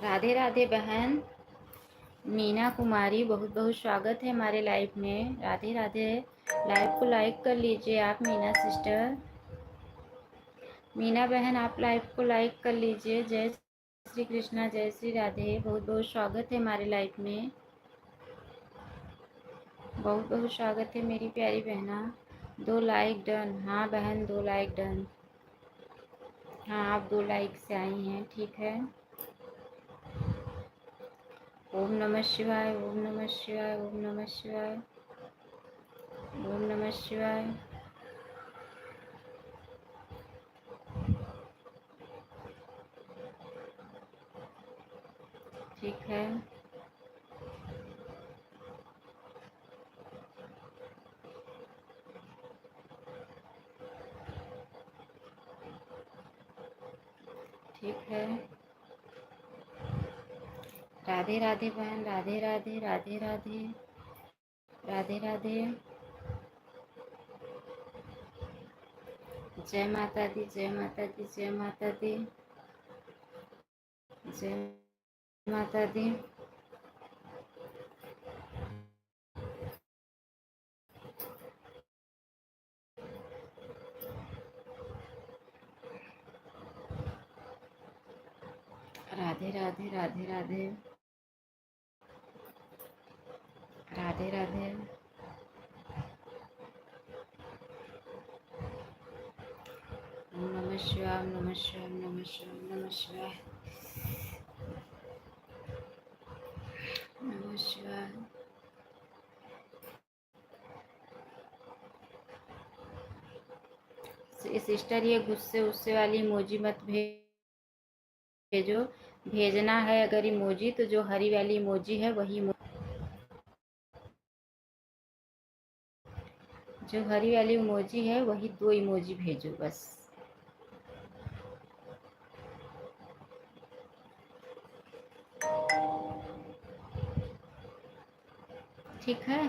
राधे राधे बहन मीना कुमारी, बहुत बहुत स्वागत है हमारे लाइव में। राधे राधे। लाइव को लाइक कर लीजिए आप मीना सिस्टर। मीना बहन आप लाइव को लाइक कर लीजिए। जय श्री कृष्णा, जय श्री राधे। बहुत बहुत स्वागत है हमारे लाइव में। बहुत बहुत स्वागत है मेरी प्यारी बहना। 2 लाइक डन। हाँ बहन 2 लाइक डन। हाँ आप 2 लाइक से आई हैं, ठीक है। ओम नमः शिवाय, ओम नमः शिवाय, ओम नमः शिवाय, ओम नमः शिवाय। ठीक है। ठीक है। राधे राधे बहन, राधे राधे, राधे राधे, राधे राधे। जय माता दी, जय माता दी, जय माता दी, जय माता दी। राधे राधे, राधे राधे, राधे राधे। ओम नमः शिवाय, ओम नमः शिवाय, ओम नमः शिवाय, ओम नमः शिवाय, नमः शिवाय। सिस्टर ये गुस्से उस्से वाली इमोजी मत भेजो। भेजना है अगर इमोजी तो जो हरी वाली इमोजी है वही जो हरी वाली इमोजी है वही 2 इमोजी भेजो बस। ठीक है।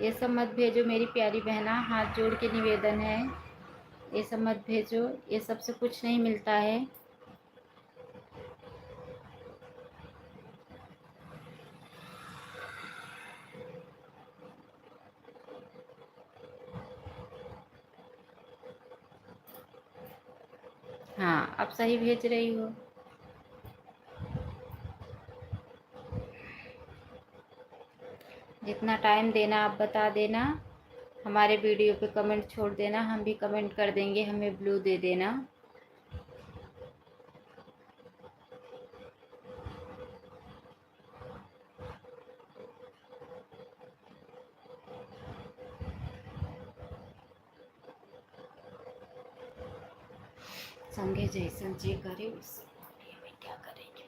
ये सब मत भेजो मेरी प्यारी बहना, हाथ जोड़ के निवेदन है। ये सब मत भेजो, ये सब से कुछ नहीं मिलता है। हाँ अब सही भेज रही हो। जितना टाइम देना आप बता देना। हमारे वीडियो पे कमेंट छोड़ देना, हम भी कमेंट कर देंगे, हमें ब्लू दे देना। संगे जैसन जे करे उस क्या करेंगे।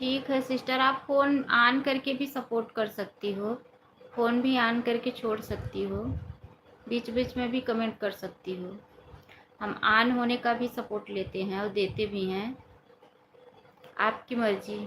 ठीक है सिस्टर, आप फ़ोन ऑन करके भी सपोर्ट कर सकती हो, फ़ोन भी ऑन करके छोड़ सकती हो, बीच बीच में भी कमेंट कर सकती हो। हम ऑन होने का भी सपोर्ट लेते हैं और देते भी हैं, आपकी मर्जी।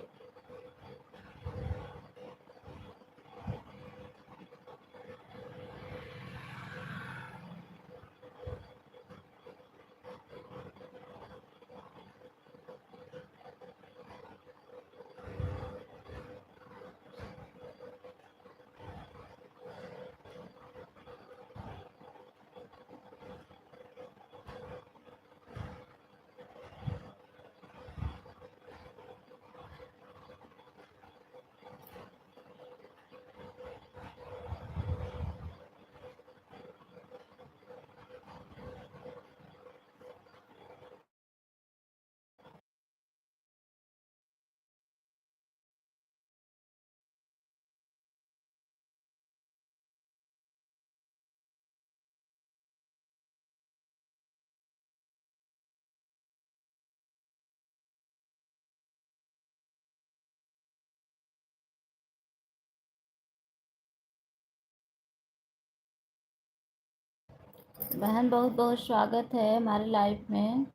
बहन बहुत बहुत स्वागत है हमारे लाइफ में।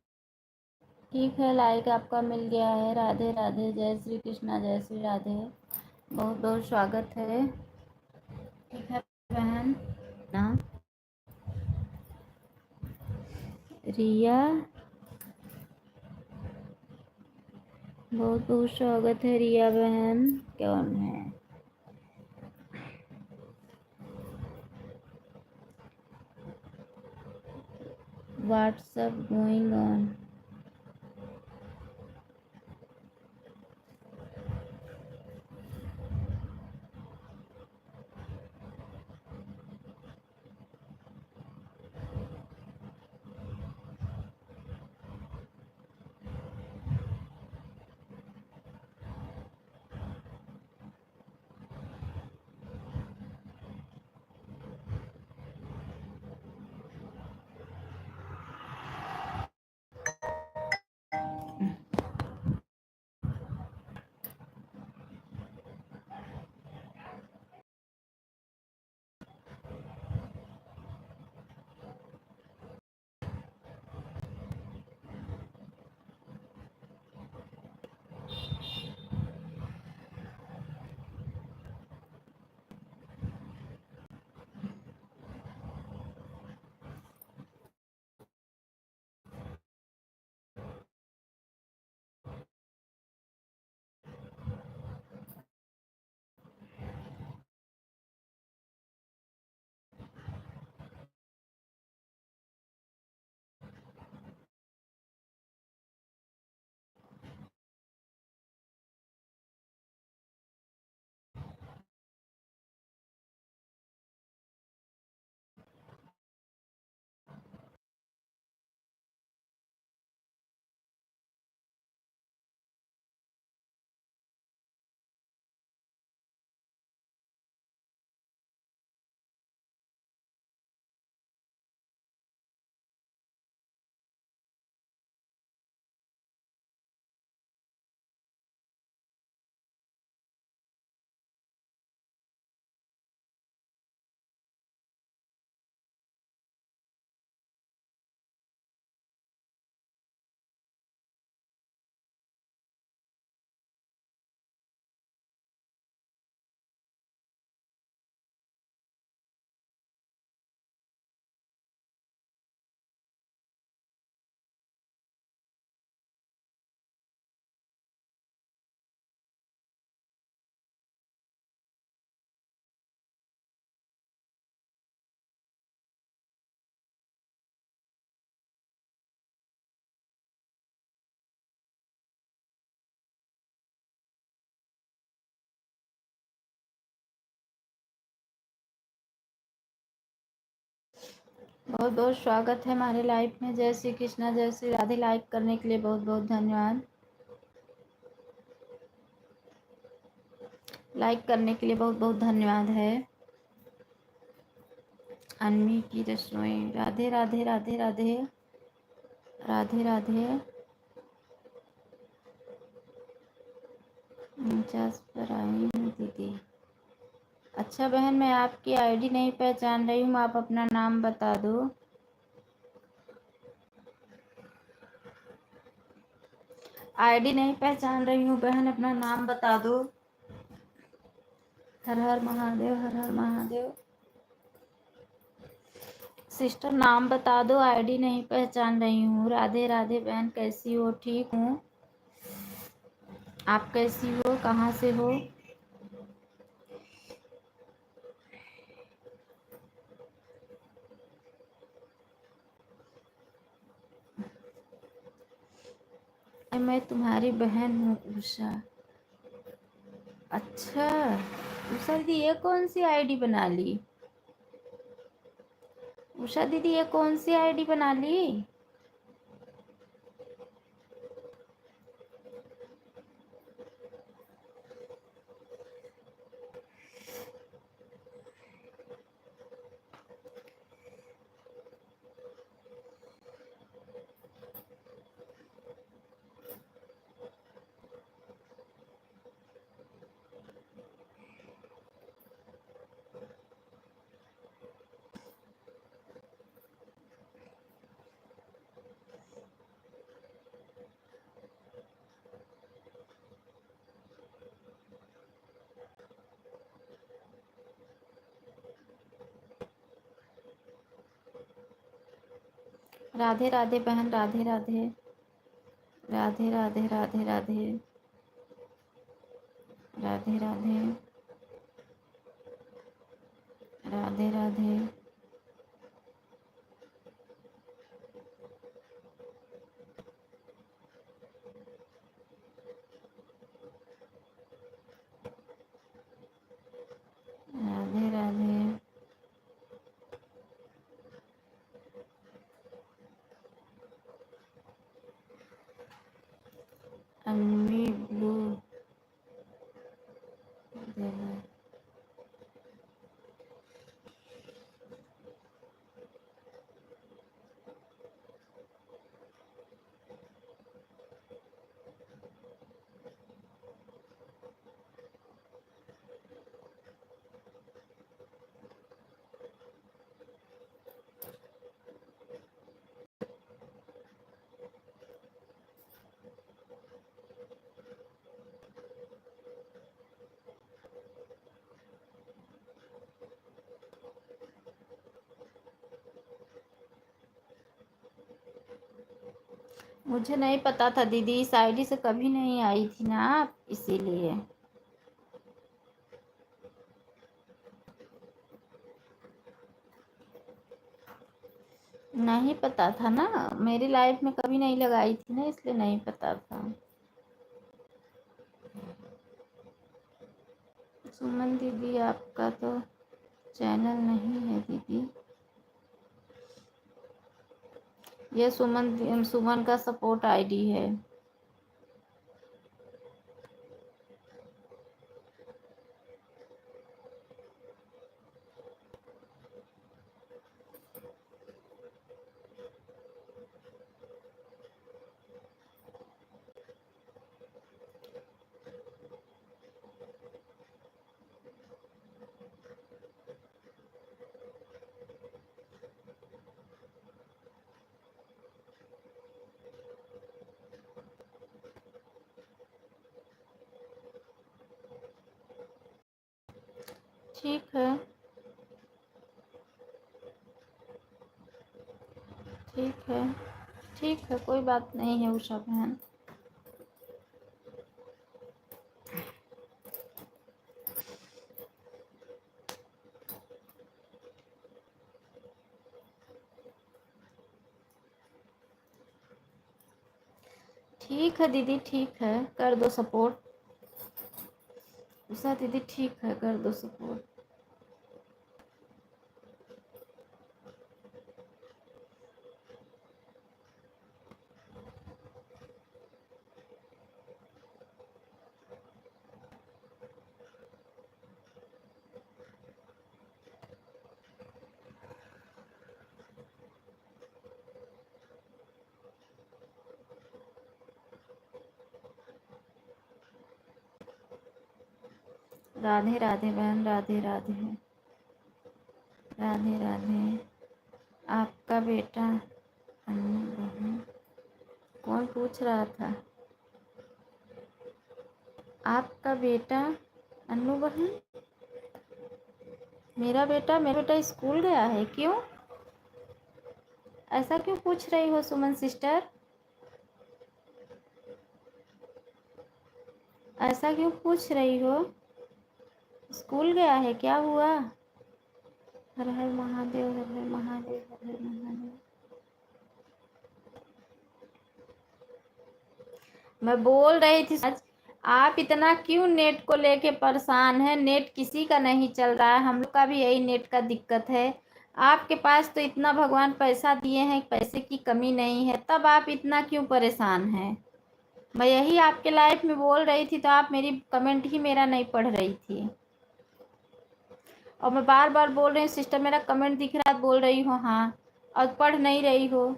ठीक है, लाइक आपका मिल गया है। राधे राधे, जय श्री कृष्णा, जय श्री राधे। बहुत बहुत स्वागत है। ठीक है बहन ना। रिया, बहुत बहुत स्वागत है रिया बहन। कौन है? What's up going on. बहुत बहुत स्वागत है हमारे लाइफ में। जय श्री कृष्णा, जय श्री राधे। लाइक करने के लिए बहुत बहुत धन्यवाद। लाइक करने के लिए बहुत बहुत धन्यवाद है। अन्वी की रसोई। राधे राधे राधे राधे राधे राधे। 49 पर आई हूँ दीदी। अच्छा बहन, मैं आपकी आईडी नहीं पहचान रही हूँ, आप अपना नाम बता दो। आईडी नहीं पहचान रही हूँ बहन, अपना नाम बता दो। हर हर महादेव, हर हर महादेव। सिस्टर नाम बता दो, आईडी नहीं पहचान रही हूँ। राधे राधे बहन, कैसी हो? ठीक हूँ। आप कैसी हो? कहाँ से हो? मैं तुम्हारी बहन हूँ उषा। अच्छा उषा दीदी, ये कौन सी आईडी बना ली? उषा दीदी, ये कौन सी आईडी बना ली? राधे राधे बहन, राधे राधे। राधे राधे राधे राधे। राधे राधे। राधे राधे। राधे राधे। अन्वी ब्लू देवर। मुझे नहीं पता था दीदी, इस आईडी से कभी नहीं आई थी ना आप, इसीलिए। नहीं पता था ना, मेरी लाइफ में कभी नहीं लगाई थी ना, इसलिए नहीं पता था। सुमन दीदी, आपका तो चैनल नहीं है दीदी। ये सुमन का सपोर्ट आईडी है। ठीक है, ठीक है, ठीक है, कोई बात नहीं है उषा बहन। ठीक है दीदी, ठीक है, कर दो सपोर्ट। उषा दीदी ठीक है, कर दो सपोर्ट। राधे राधे बहन, राधे राधे, राधे राधे। आपका बेटा अन्नू बहन, कौन पूछ रहा था? आपका बेटा अन्नू बहन, मेरा बेटा स्कूल गया है, क्यों? ऐसा क्यों पूछ रही हो सुमन सिस्टर? ऐसा क्यों पूछ रही हो? स्कूल गया है, क्या हुआ? हर हर महादेव, हर हर महादेव, हर हर महादेव। मैं बोल रही थी आज, आप इतना क्यों नेट को लेके परेशान है? नेट किसी का नहीं चल रहा है, हम लोग का भी यही नेट का दिक्कत है। आपके पास तो इतना भगवान पैसा दिए हैं, पैसे की कमी नहीं है, तब आप इतना क्यों परेशान हैं? मैं यही आपके लाइफ में बोल रही थी, तो आप मेरी कमेंट ही मेरा नहीं पढ़ रही थी। और मैं बार बार बोल रही हूँ सिस्टर मेरा कमेंट दिख रहा है, बोल रही हूँ हाँ, और पढ़ नहीं रही हो।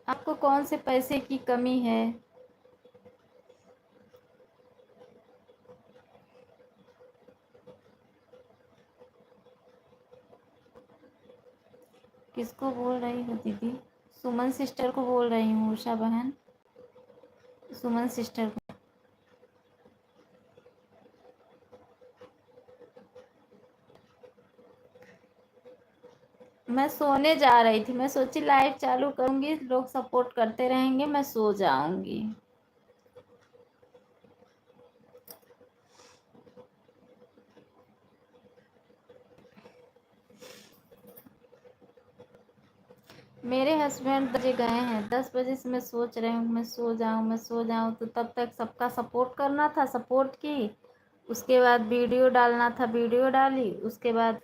आपको कौन से पैसे की कमी है? किसको बोल रही हो दीदी? सुमन सिस्टर को बोल रही हूँ, उषा बहन, सुमन सिस्टर को। मैं सोने जा रही थी, मैं सोची लाइव चालू करूंगी, लोग सपोर्ट करते रहेंगे, मैं सो जाऊंगी। मेरे हस्बैंड 10 बजे गए हैं, 10 बजे से मैं सोच रही हूँ मैं सो जाऊँ, मैं सो जाऊँ, तो तब तक सबका सपोर्ट करना था, सपोर्ट की। उसके बाद वीडियो डालना था, वीडियो डाली, उसके बाद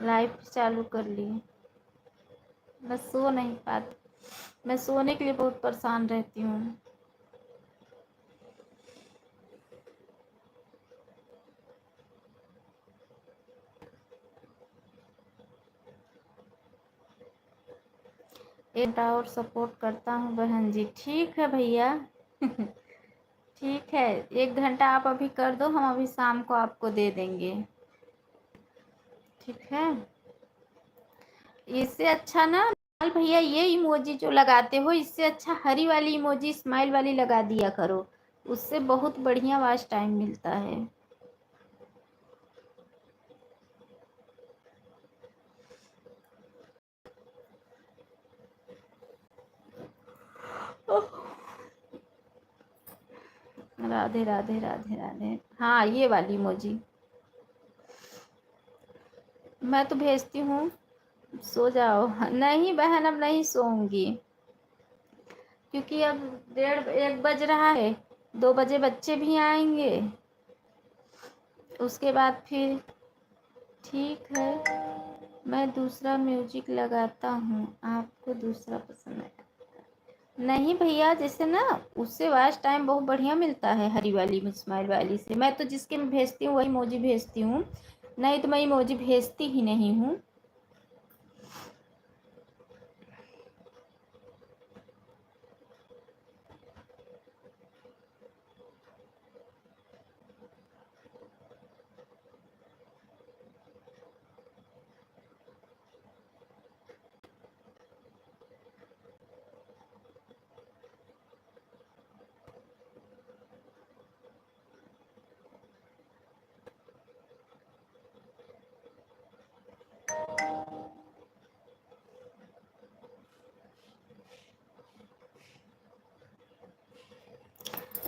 लाइव चालू कर ली। मैं सो नहीं पाती, मैं सोने के लिए बहुत परेशान रहती हूँ। एक घंटा और सपोर्ट करता हूँ बहन जी, ठीक है भैया। ठीक है, 1 घंटा आप अभी कर दो, हम अभी शाम को आपको दे देंगे, ठीक है। इससे अच्छा ना लाल भैया, ये इमोजी जो लगाते हो, इससे अच्छा हरी वाली इमोजी, स्माइल वाली लगा दिया करो, उससे बहुत बढ़िया वॉच टाइम मिलता है। राधे राधे, राधे राधे। हाँ, ये वाली इमोजी मैं तो भेजती हूँ, सो जाओ। नहीं बहन, अब नहीं सोऊंगी, क्योंकि अब 1:30 बज रहा है, 2 बजे बच्चे भी आएंगे, उसके बाद फिर। ठीक है, मैं दूसरा म्यूजिक लगाता हूँ, आपको दूसरा पसंद है? नहीं भैया, जैसे ना उससे वॉच टाइम बहुत बढ़िया मिलता है, हरी वाली स्माइल वाली से। मैं तो जिसके मैं भेजती हूँ वही इमोजी भेजती हूँ, नहीं तो मैं इमोजी भेजती ही नहीं हूँ।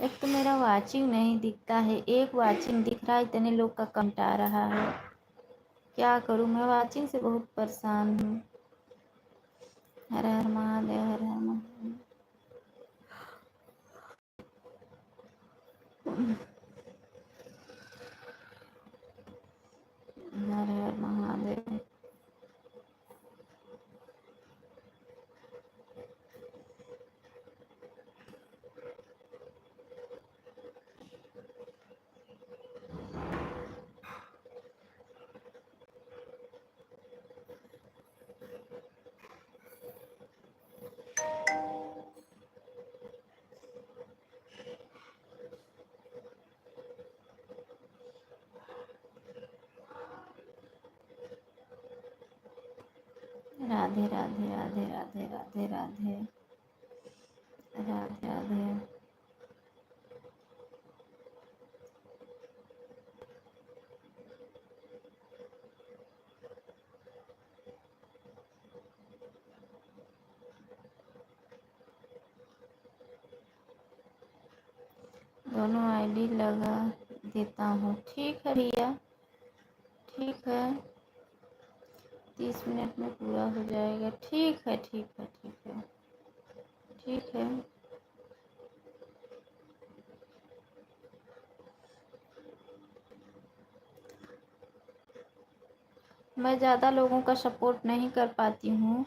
एक तो मेरा वाचिंग नहीं दिखता है, एक वाचिंग दिख रहा है, इतने लोग का कमेंट आ रहा है, क्या करूँ? मैं वाचिंग से बहुत परेशान हूँ। हर हर महादेव, हर हर महादेव। हर हर महादेव। राधे राधे राधे राधे राधे राधे राधे राधे। दोनों आईडी लगा देता हूँ। ठीक है भैया, ठीक है, 30 मिनट में पूरा हो जाएगा। ठीक है ठीक है ठीक है ठीक है। मैं ज़्यादा लोगों का सपोर्ट नहीं कर पाती हूँ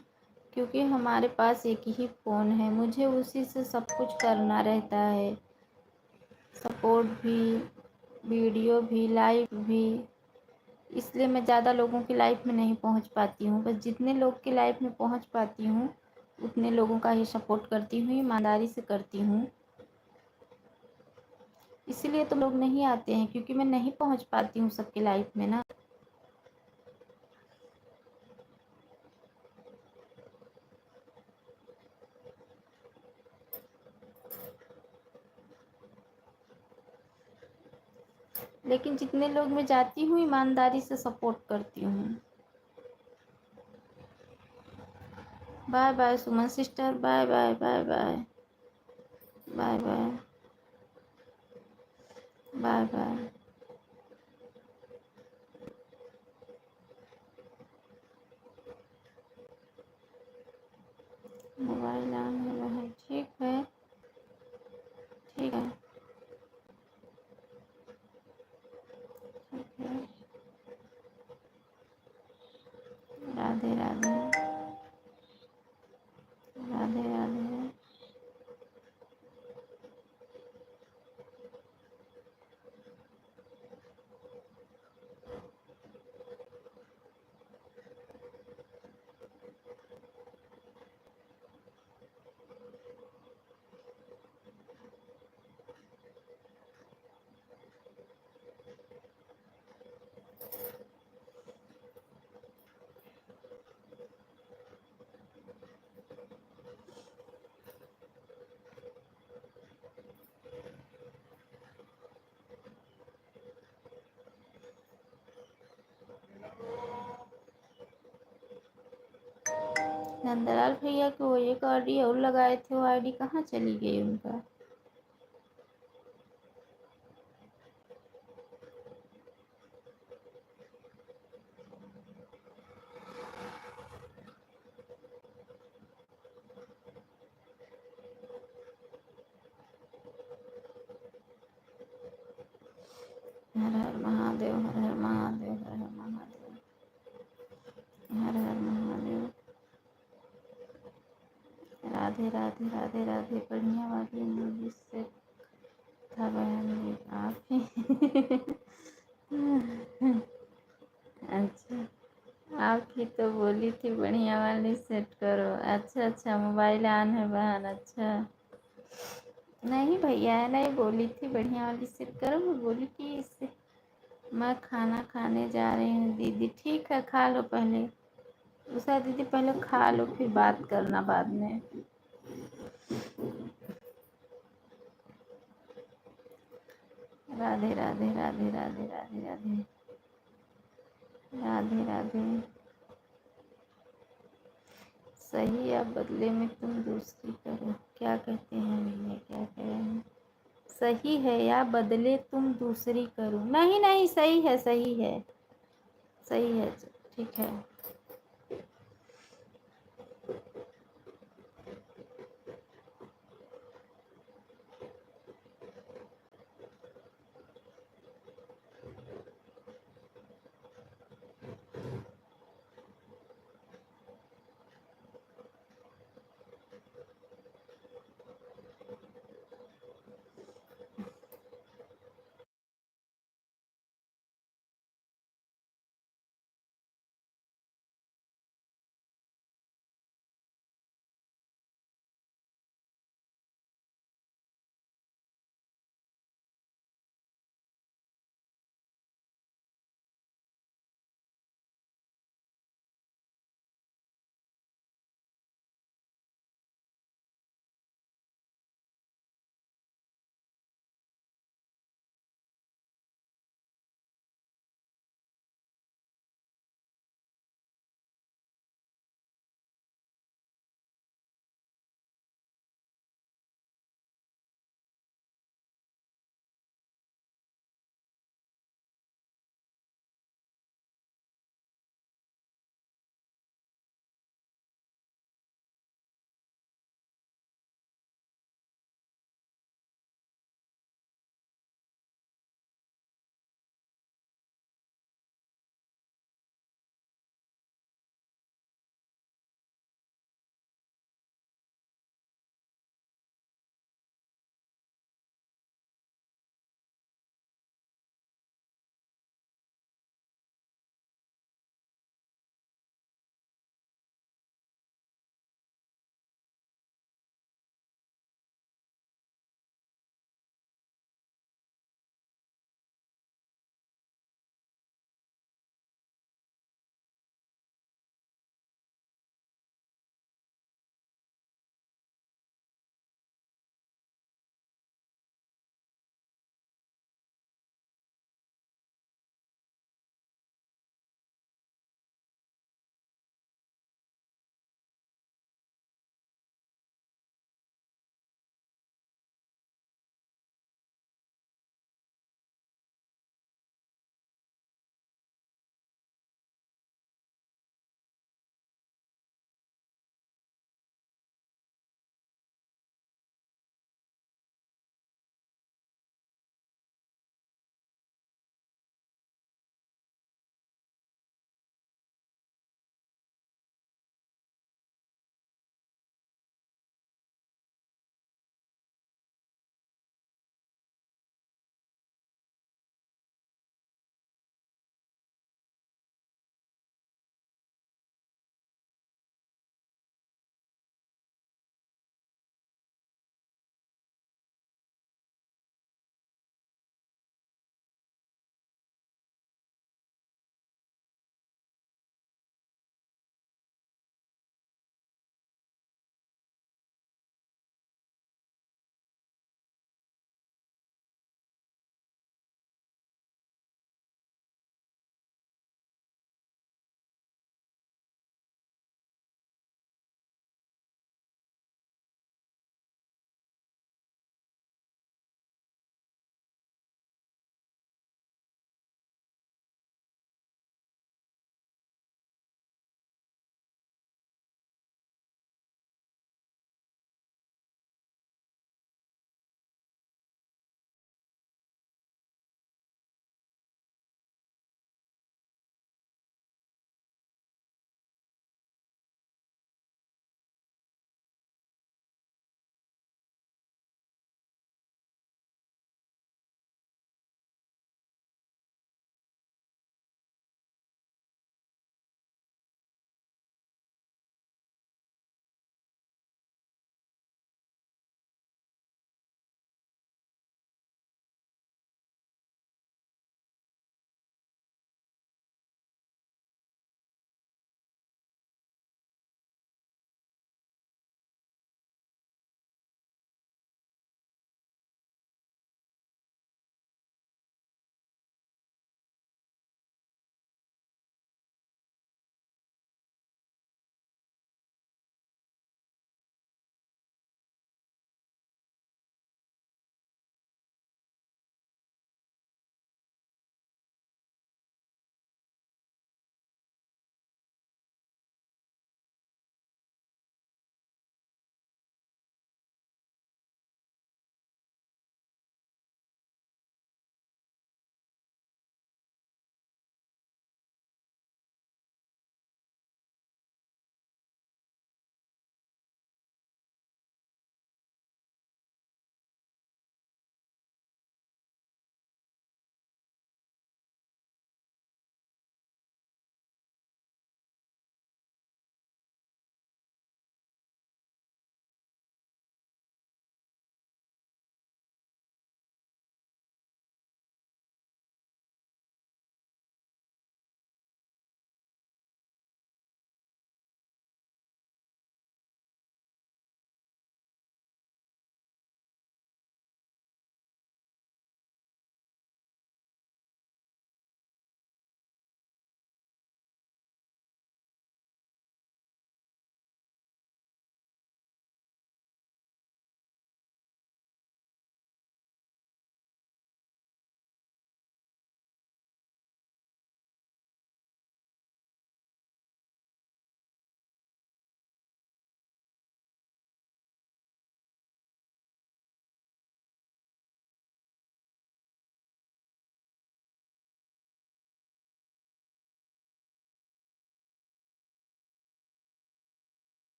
क्योंकि हमारे पास एक ही फ़ोन है, मुझे उसी से सब कुछ करना रहता है, सपोर्ट भी, वीडियो भी, लाइव भी। इसलिए मैं ज़्यादा लोगों की लाइफ में नहीं पहुँच पाती हूँ। बस जितने लोग की लाइफ में पहुँच पाती हूँ उतने लोगों का ही सपोर्ट करती हूँ, ईमानदारी से करती हूँ। इसीलिए तो लोग नहीं आते हैं, क्योंकि मैं नहीं पहुँच पाती हूँ सबकी लाइफ में ना। लेकिन जितने लोग मैं जाती हूँ ईमानदारी से सपोर्ट करती हूँ। Bye bye Suman sister, bye bye bye bye bye bye bye bye. Mobile on है, ठीक है ठीक है ठीक है। राधे राधे राधे राधे। नंदलाल भैया को वो एक आईडी और लगाए थे, वो आईडी कहाँ चली गई उनका? हर हर महादेव, हर हर महादेव, हर हर महादेव, हर हर महादेव। राधे राधे राधे राधे। बढ़िया वाली मूवी से था बहन जी आप ही। अच्छा, आप ही तो बोली थी बढ़िया वाली सेट करो। अच्छा अच्छा, मोबाइल ऑन है बहन। अच्छा नहीं भैया, नहीं बोली थी बढ़िया वाली सेट करो, मैं बोली कि इससे मैं खाना खाने जा रही हूँ दीदी। ठीक है, खा लो पहले। उषा दीदी पहले खा लो, फिर बात करना बाद में। राधे राधे राधे राधे राधे राधे राधे राधे। सही या बदले में तुम दूसरी करो, क्या कहते हैं भैया, क्या कह रहे हैं? सही है या बदले तुम दूसरी करो? नहीं नहीं, सही है सही है सही है, ठीक है।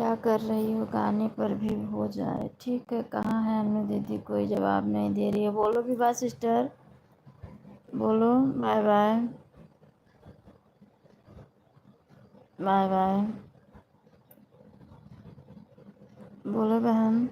क्या कर रही हो, गाने पर भी हो जाए। ठीक है, कहाँ है अनु दीदी, कोई जवाब नहीं दे रही है। बोलो विभा सिस्टर, बोलो बाय बाय। बाय बाय, बोलो बहन।